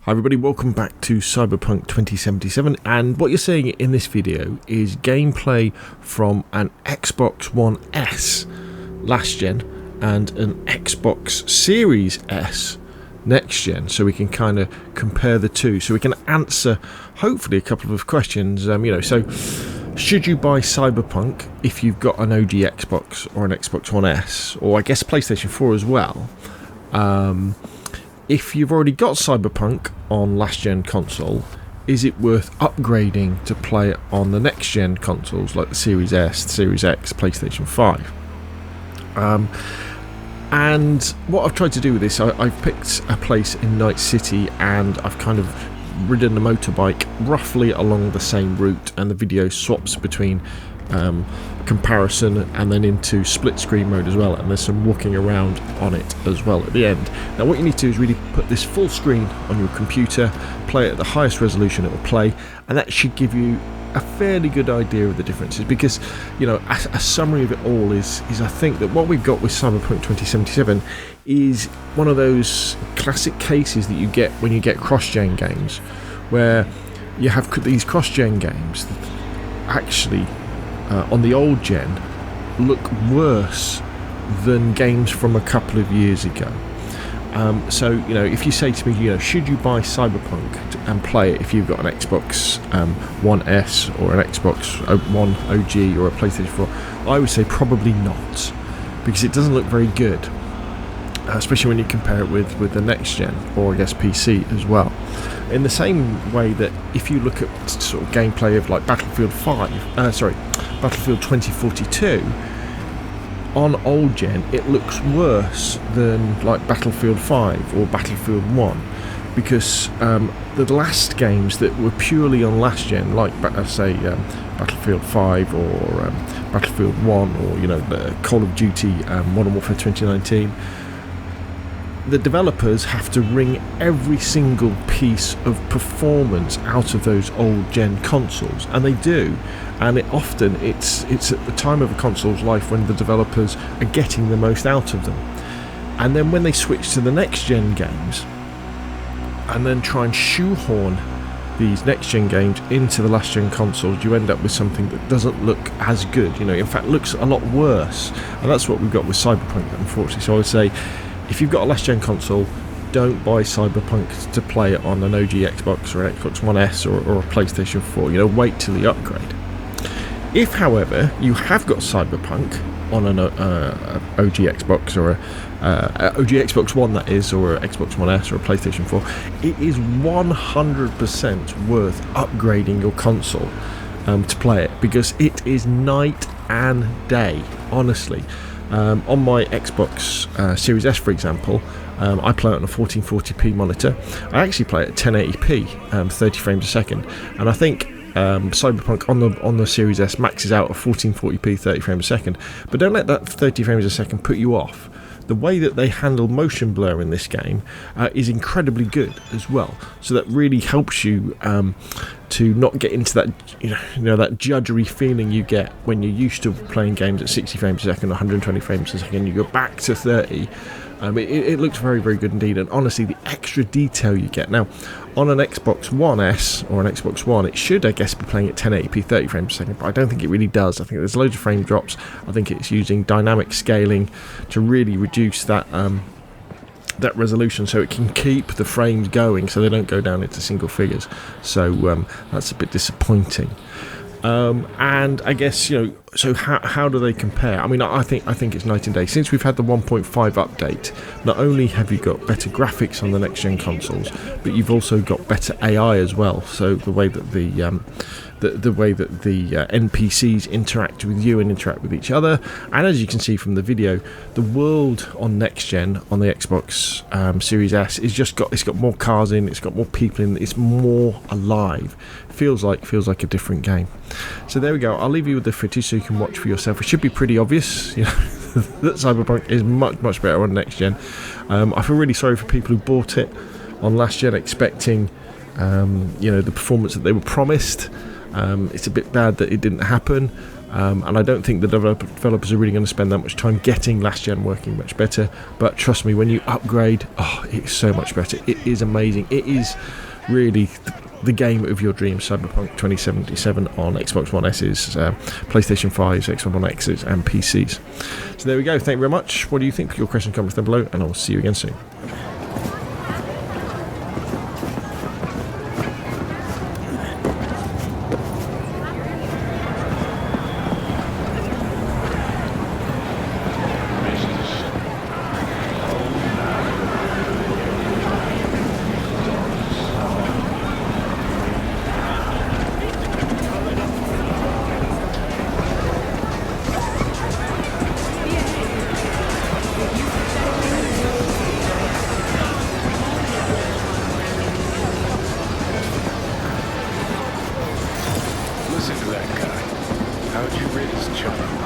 Hi everybody, welcome back to Cyberpunk 2077, and what you're seeing in this video is gameplay from an Xbox One S last gen and an Xbox Series S next gen, so we can kind of compare the two, so we can answer hopefully a couple of questions. So should you buy Cyberpunk if you've got an OG Xbox or an Xbox One S, or I guess PlayStation 4 as well? If you've already got Cyberpunk on last-gen console, is it worth upgrading to play it on the next-gen consoles like the Series S, the Series X, PlayStation 5? And what I've tried to do with this, I've picked a place in Night City and I've kind of ridden a motorbike roughly along the same route, and the video swaps between comparison and then into split screen mode as well, and there's some walking around on it as well at the end. Now what you need to do is really put this full screen on your computer, play it at the highest resolution it will play, and that should give you a fairly good idea of the differences, because a summary of it all is I think that what we've got with Cyberpunk 2077 is one of those classic cases that you get when you get cross-gen games, where you have these cross-gen games that actually on the old gen look worse than games from a couple of years ago. So if you say to me, should you buy Cyberpunk and play it if you've got an Xbox One S or an Xbox One OG or a PlayStation 4, I would say probably not, because it doesn't look very good, especially when you compare it with the next gen, or I guess PC as well. In the same way that if you look at sort of gameplay of like Battlefield 2042 on old gen, it looks worse than like Battlefield 5 or Battlefield 1, because the last games that were purely on last gen, like Battlefield 5 or Battlefield 1, or Call of Duty Modern Warfare 2019, the developers have to wring every single piece of performance out of those old gen consoles, and they do, and it's at the time of a console's life when the developers are getting the most out of them. And then when they switch to the next gen games and then try and shoehorn these next gen games into the last gen consoles, you end up with something that doesn't look as good, in fact looks a lot worse, and that's what we've got with Cyberpunk, unfortunately. So I would say, if you've got a last gen console, don't buy Cyberpunk to play it on an OG Xbox or an Xbox One S or a PlayStation 4. Wait till you upgrade. If, however, you have got Cyberpunk on an OG Xbox or OG Xbox One, that is, or an Xbox One S or a PlayStation 4, it is 100% worth upgrading your console to play it, because it is night and day, honestly. On my Xbox Series S, for example, I play it on a 1440p monitor. I actually play it at 1080p, 30 frames a second, and I think Cyberpunk on the Series S maxes out at 1440p, 30 frames a second. But don't let that 30 frames a second put you off. The way that they handle motion blur in this game is incredibly good as well. So that really helps you to not get into that that judgery feeling you get when you're used to playing games at 60 frames a second, 120 frames a second. You go back to 30. It looks very, very good indeed, and honestly, the extra detail you get now on an Xbox One S or an Xbox One, it should, I guess, be playing at 1080p 30 frames a second, but I don't think it really does. I think there's loads of frame drops. I think it's using dynamic scaling to really reduce that resolution, so it can keep the frames going, so they don't go down into single figures. So that's a bit disappointing. And I guess so how do they compare? I mean, I think it's night and day. Since we've had the 1.5 update, not only have you got better graphics on the next gen consoles, but you've also got better AI as well. So the way that the NPCs interact with you and interact with each other, and as you can see from the video, the world on next gen on the Xbox Series S is it's got more cars in, it's got more people in, it's more alive. Feels like a different game. So there we go. I'll leave you with the footage so you can watch for yourself. It should be pretty obvious, that Cyberpunk is much better on next gen. I feel really sorry for people who bought it on last gen expecting the performance that they were promised. It's a bit bad that it didn't happen. and I don't think the developers are really going to spend that much time getting last gen working much better. But trust me, when you upgrade, it's so much better. It is amazing. It is really the game of your dreams. Cyberpunk 2077 on Xbox One S's, PlayStation 5s, Xbox One X's and PCs. So there we go. Thank you very much. What do you think? Put your question, comments down below, and I'll see you again soon. Listen to that guy. How'd you rate his charm?